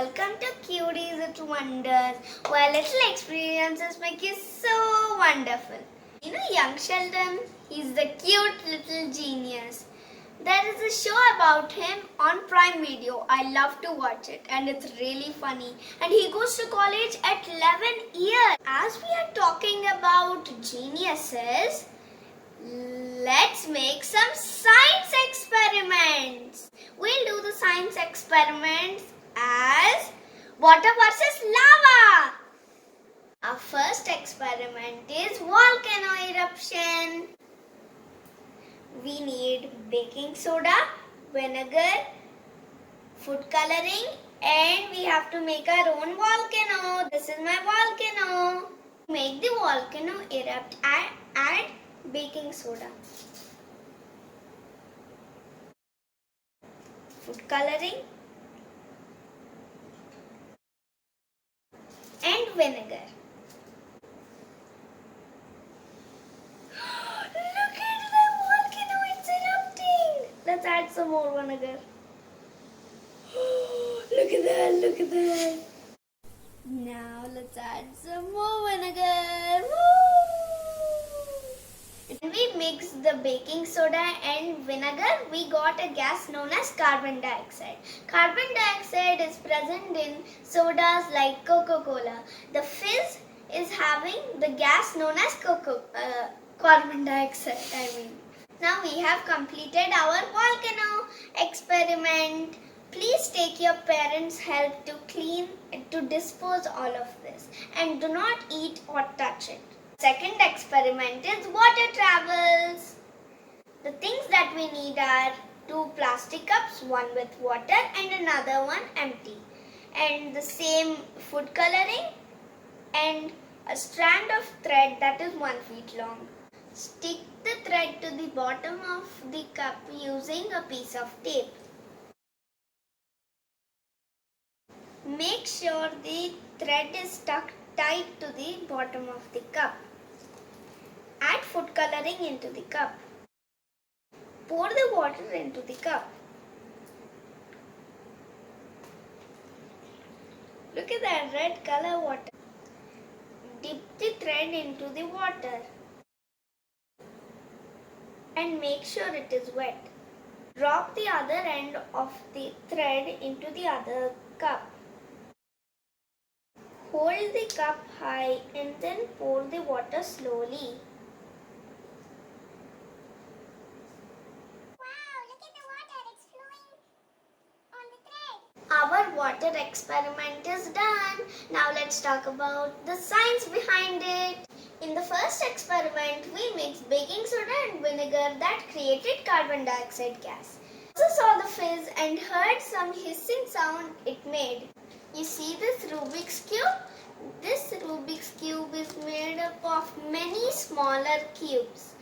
welcome to Cutie's It Wonders, where little experiences make you so wonderful. You know young Sheldon? He's the cute little genius. There is a show about him on Prime Video. I love to watch it and it's really funny. And he goes to college at 11 years. As we are talking about geniuses, let's make some science experiments. We'll do the science experiments as water versus lava. Our first experiment is volcano eruption. We need baking soda, vinegar, food coloring, and we have to make our own volcano. This is my volcano. To make the volcano erupt, add baking soda, food coloring, and vinegar. Look at the volcano, it's erupting. Let's add some more vinegar. Look at that, look at that. Now let's add some more vinegar. When we mix the baking soda and vinegar, we got a gas known as carbon dioxide. Carbon dioxide is present in sodas like Coca-Cola. The fizz is having the gas known as carbon dioxide. Now we have completed our volcano experiment. Please take your parents' help to dispose all of this, and do not eat or touch it. Second experiment is water travels. The things that we need are 2 plastic cups, one with water and another one empty, and the same food coloring and a strand of thread that is 1 feet long. Stick the thread to the bottom of the cup using a piece of tape. Make sure the thread is stuck tight to the bottom of the cup. Add food coloring into the cup. Pour the water into the cup. Look at that red color water. Dip the thread into the water and make sure it is wet. Drop the other end of the thread into the other cup. Hold the cup high and then pour the water slowly. Wow, look at the water, it's flowing on the thread. Our water experiment is done. Now let's talk about the science behind it. In the first experiment, we mixed baking soda and vinegar that created carbon dioxide gas. We also saw the fizz and heard some hissing sound it made. You see this Rubik's Cube? This Rubik's Cube is made up of many smaller cubes.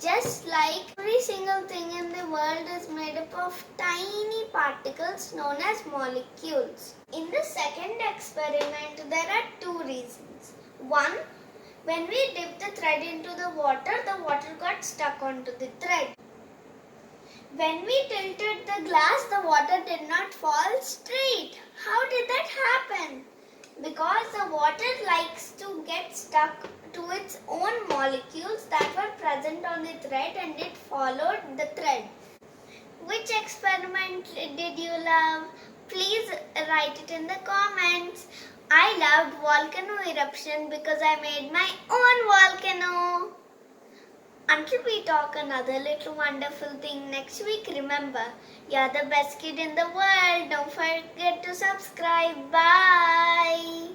Just like every single thing in the world is made up of tiny particles known as molecules. In the second experiment, there are 2 reasons. One, when we dipped the thread into the water got stuck onto the thread. When we tilted the glass, the water did not fall straight. How did that happen? Because the water likes to get stuck to its own molecules that were present on the thread and it followed the thread. Which experiment did you love? Please write it in the comments. I loved volcano eruption because I made my own volcano. Until we talk another little wonderful thing next week, remember, you're the best kid in the world. Don't forget to subscribe. Bye.